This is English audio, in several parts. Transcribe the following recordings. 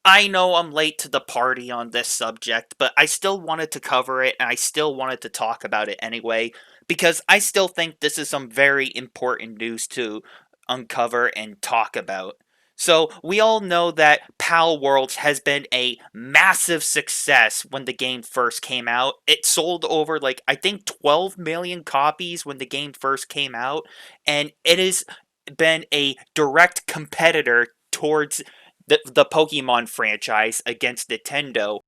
I know I'm late to the party on this subject, but I still wanted to cover it and I still wanted to talk about it anyway, because I still think this is some very important news to uncover and talk about. So, we all know that PalWorlds has been a massive success when the game first came out. It sold over, like, I think 12 million copies when the game first came out, and it has been a direct competitor towards the Pokemon franchise against Nintendo.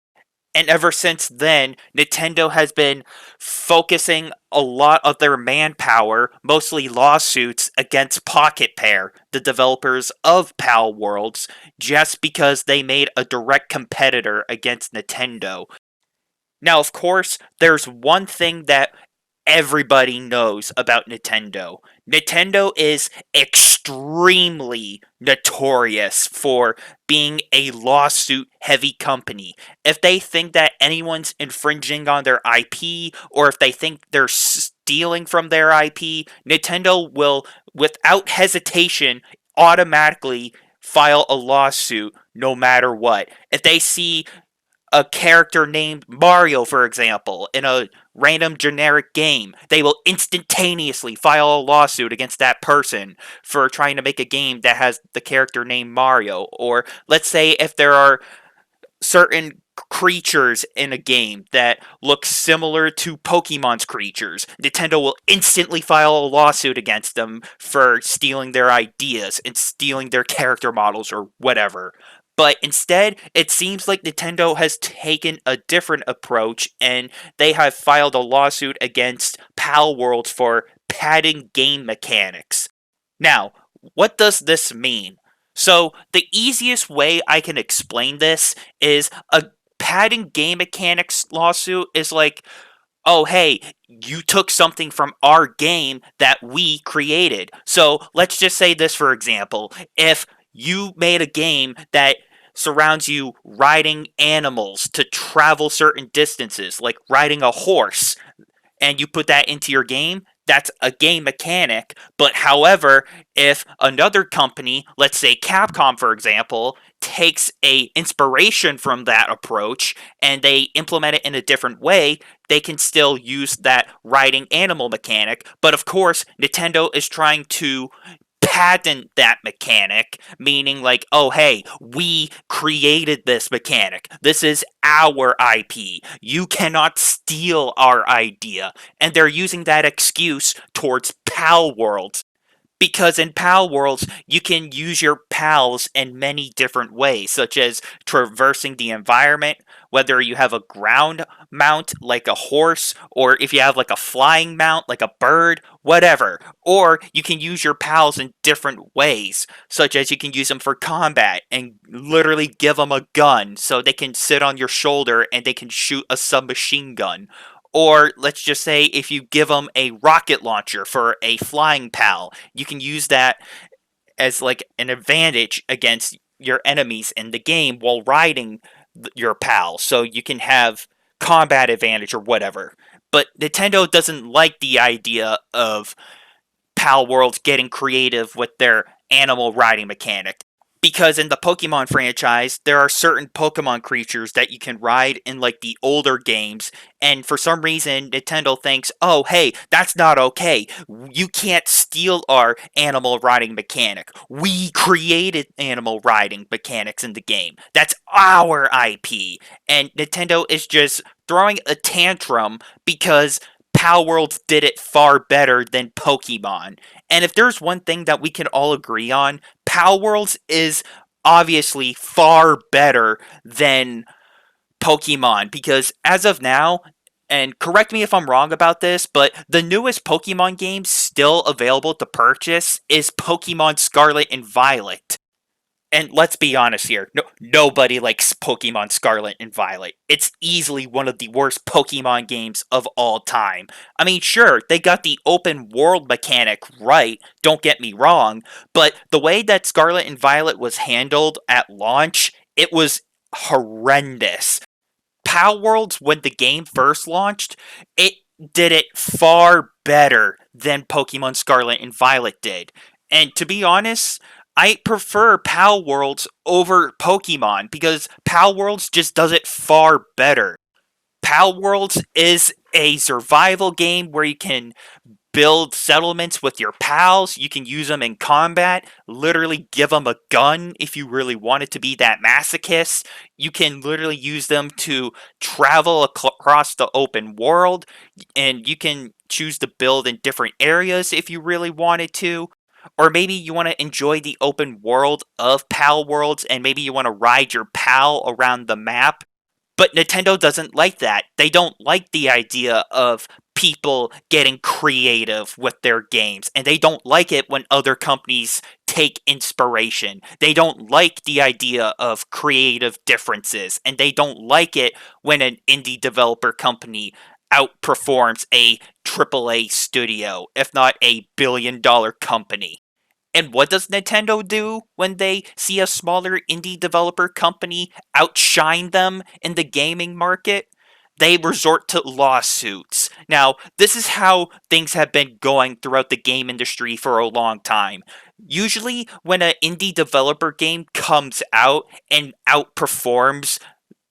And ever since then, Nintendo has been focusing a lot of their manpower, mostly lawsuits, against Pocket Pair, the developers of Pal Worlds, just because they made a direct competitor against Nintendo. Now, of course, there's one thing that everybody knows about Nintendo. Nintendo is extremely notorious for being a lawsuit heavy company. If they think that anyone's infringing on their IP or if they think they're stealing from their IP, Nintendo will, without hesitation, automatically file a lawsuit no matter what. If they see a character named Mario, for example, in a random generic game, they will instantaneously file a lawsuit against that person for trying to make a game that has the character named Mario. Or let's say if there are certain creatures in a game that look similar to Pokemon's creatures, Nintendo will instantly file a lawsuit against them for stealing their ideas and stealing their character models or whatever. But instead, it seems like Nintendo has taken a different approach and they have filed a lawsuit against PalWorlds for padding game mechanics. Now, what does this mean? So, the easiest way I can explain this is a padding game mechanics lawsuit is like, oh, hey, you took something from our game that we created. So, let's just say this for example. If you made a game that surrounds you riding animals to travel certain distances, like riding a horse, and you put that into your game, that's a game mechanic. But however, if another company, let's say Capcom for example, takes a inspiration from that approach and they implement it in a different way, they can still use that riding animal mechanic. But of course, Nintendo is trying to patent that mechanic, meaning like, oh hey, we created this mechanic. This is our IP. You cannot steal our idea. And they're using that excuse towards Pal Worlds because in Pal Worlds, you can use your pals in many different ways, such as traversing the environment, whether you have a ground mount like a horse, or if you have like a flying mount like a bird, whatever. Or you can use your pals in different ways, such as you can use them for combat and literally give them a gun so they can sit on your shoulder and they can shoot a submachine gun. Or let's just say if you give them a rocket launcher for a flying pal, you can use that as like an advantage against your enemies in the game while riding your pal. So you can have combat advantage or whatever. But Nintendo doesn't like the idea of Pal Worlds getting creative with their animal riding mechanic. Because in the Pokemon franchise, there are certain Pokemon creatures that you can ride in like the older games, and for some reason, Nintendo thinks, oh, hey, that's not okay. You can't steal our animal riding mechanic. We created animal riding mechanics in the game. That's our IP. And Nintendo is just throwing a tantrum because PalWorlds did it far better than Pokemon. And if there's one thing that we can all agree on, PalWorlds is obviously far better than Pokemon because as of now, and correct me if I'm wrong about this, but the newest Pokemon game still available to purchase is Pokemon Scarlet and Violet. And let's be honest here, nobody likes Pokemon Scarlet and Violet. It's easily one of the worst Pokemon games of all time. I mean, sure, they got the open world mechanic right, don't get me wrong, but the way that Scarlet and Violet was handled at launch, it was horrendous. Pal Worlds, when the game first launched, it did it far better than Pokemon Scarlet and Violet did. And to be honest, I prefer PalWorlds over Pokemon because PalWorlds just does it far better. PalWorlds is a survival game where you can build settlements with your pals. You can use them in combat, literally give them a gun if you really want it to be that masochist. You can literally use them to travel across the open world, and you can choose to build in different areas if you really wanted to. Or maybe you want to enjoy the open world of Pal Worlds and maybe you want to ride your pal around the map. But Nintendo doesn't like that. They don't like the idea of people getting creative with their games, and they don't like it when other companies take inspiration. They don't like the idea of creative differences, and they don't like it when an indie developer company outperforms a AAA studio, if not a billion-dollar company. And what does Nintendo do when they see a smaller indie developer company outshine them in the gaming market? They resort to lawsuits. Now, this is how things have been going throughout the game industry for a long time. Usually, when an indie developer game comes out and outperforms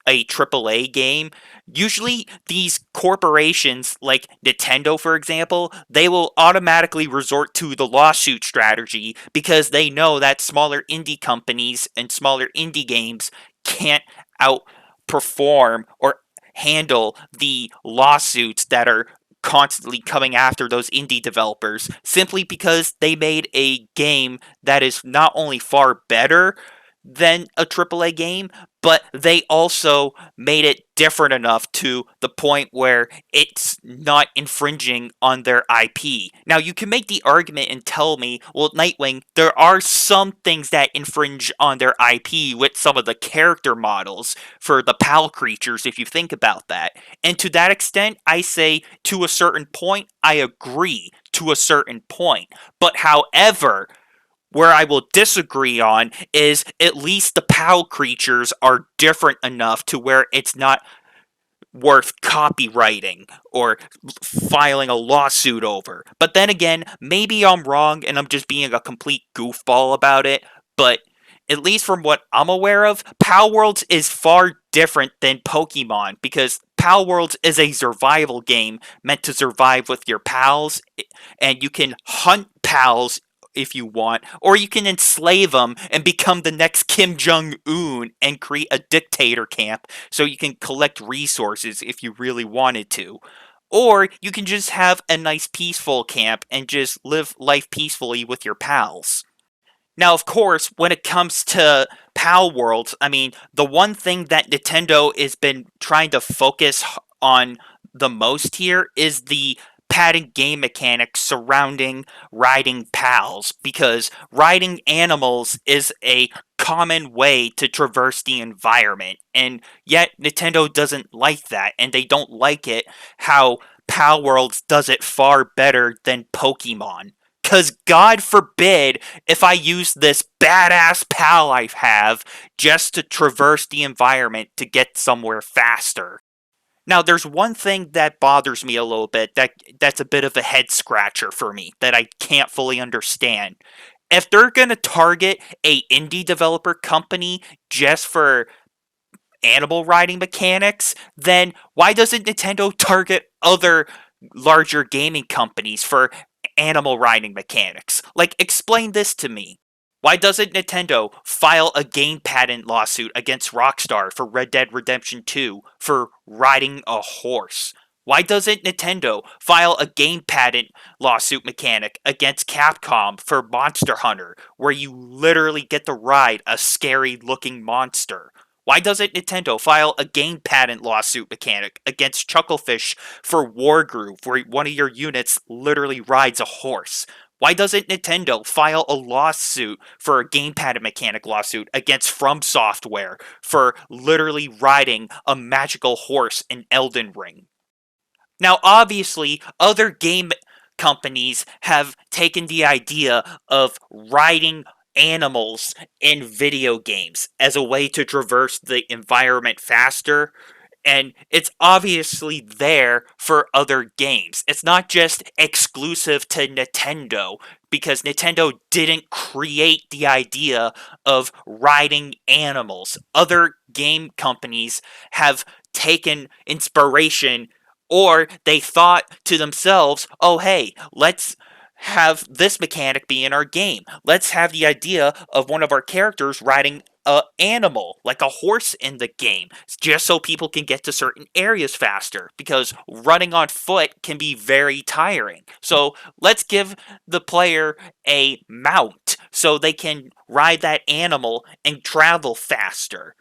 a AAA game, usually these corporations like Nintendo, for example, they will automatically resort to the lawsuit strategy because they know that smaller indie companies and smaller indie games can't outperform or handle the lawsuits that are constantly coming after those indie developers simply because they made a game that is not only far better than a AAA game, but they also made it different enough to the point where it's not infringing on their IP. Now, you can make the argument and tell me, well, Nightwing, there are some things that infringe on their IP with some of the character models for the PAL creatures, if you think about that. And to that extent, I say to a certain point, I agree to a certain point. But however, where I will disagree on is at least the PAL creatures are different enough to where it's not worth copywriting or filing a lawsuit over. But then again, maybe I'm wrong and I'm just being a complete goofball about it, but at least from what I'm aware of, PalWorlds is far different than Pokemon because PalWorlds is a survival game meant to survive with your pals, and you can hunt pals if you want, or you can enslave them and become the next Kim Jong Un and create a dictator camp so you can collect resources if you really wanted to. Or you can just have a nice peaceful camp and just live life peacefully with your pals. Now, of course, when it comes to PAL Worlds, I mean, the one thing that Nintendo has been trying to focus on the most here is the padded game mechanics surrounding riding pals, because riding animals is a common way to traverse the environment, and yet Nintendo doesn't like that, and they don't like it how PAL Worlds does it far better than Pokemon. Because God forbid if I use this badass pal I have just to traverse the environment to get somewhere faster. Now, there's one thing that bothers me a little bit that's a bit of a head scratcher for me that I can't fully understand. If they're gonna target a indie developer company just for animal riding mechanics, then why doesn't Nintendo target other larger gaming companies for animal riding mechanics? Like, explain this to me. Why doesn't Nintendo file a game patent lawsuit against Rockstar for Red Dead Redemption 2 for riding a horse? Why doesn't Nintendo file a game patent lawsuit mechanic against Capcom for Monster Hunter, where you literally get to ride a scary looking monster? Why doesn't Nintendo file a game patent lawsuit mechanic against Chucklefish for Wargroove, where one of your units literally rides a horse? Why doesn't Nintendo file a lawsuit for a game patent mechanic lawsuit against From Software for literally riding a magical horse in Elden Ring? Now, obviously, other game companies have taken the idea of riding animals in video games as a way to traverse the environment faster, and it's obviously there for other games. It's not just exclusive to Nintendo. because Nintendo didn't create the idea of riding animals. Other game companies have taken inspiration, or they thought to themselves, oh hey, let's have this mechanic be in our game. Let's have the idea of one of our characters riding a animal, like a horse in the game, just so people can get to certain areas faster, because running on foot can be very tiring. So let's give the player a mount so they can ride that animal and travel faster.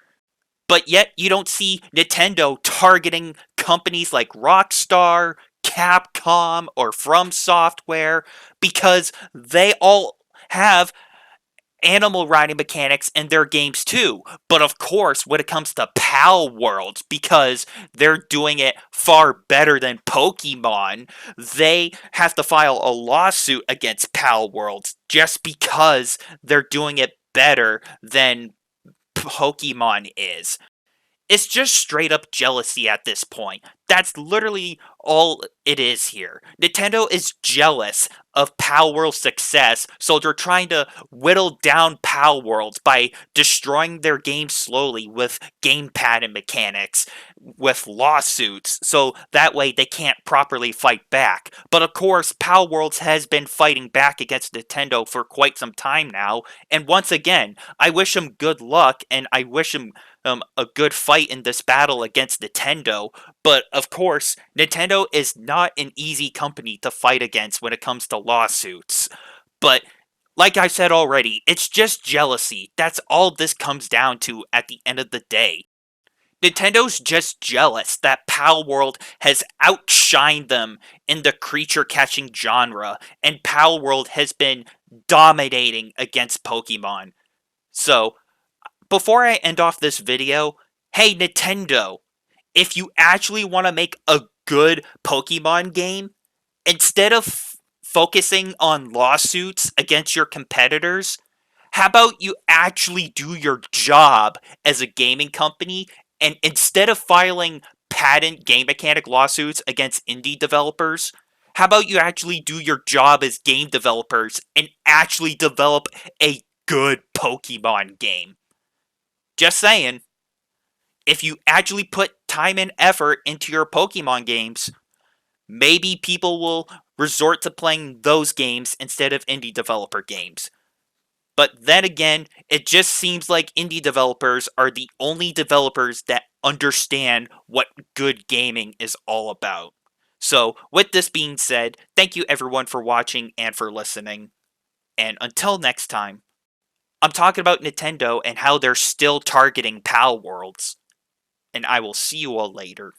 But yet you don't see Nintendo targeting companies like Rockstar, Capcom, or From Software, because they all have animal riding mechanics in their games too. But of course, when it comes to PalWorlds, because they're doing it far better than Pokemon, they have to file a lawsuit against PalWorlds just because they're doing it better than Pokemon is. It's just straight up jealousy at this point. That's literally all it is here. Nintendo is jealous of PalWorld's success, so they're trying to whittle down PalWorlds by destroying their game slowly with gamepad and mechanics, with lawsuits, so that way they can't properly fight back. But of course, PalWorlds has been fighting back against Nintendo for quite some time now, and once again, I wish them good luck, and I wish them a good fight in this battle against Nintendo. But of course, Nintendo is not an easy company to fight against when it comes to lawsuits. But like I said already, it's just jealousy. That's all this comes down to at the end of the day. Nintendo's just jealous that Palworld has outshined them in the creature catching genre, and Palworld has been dominating against Pokemon. So, before I end off this video, hey Nintendo, if you actually want to make a good Pokemon game, instead of focusing on lawsuits against your competitors, how about you actually do your job as a gaming company, and instead of filing patent game mechanic lawsuits against indie developers, how about you actually do your job as game developers and actually develop a good Pokemon game? Just saying, if you actually put time and effort into your Pokemon games, maybe people will resort to playing those games instead of indie developer games. But then again, it just seems like indie developers are the only developers that understand what good gaming is all about. So, with this being said, thank you everyone for watching and for listening. And until next time, I'm talking about Nintendo and how they're still targeting PAL Worlds. And I will see you all later.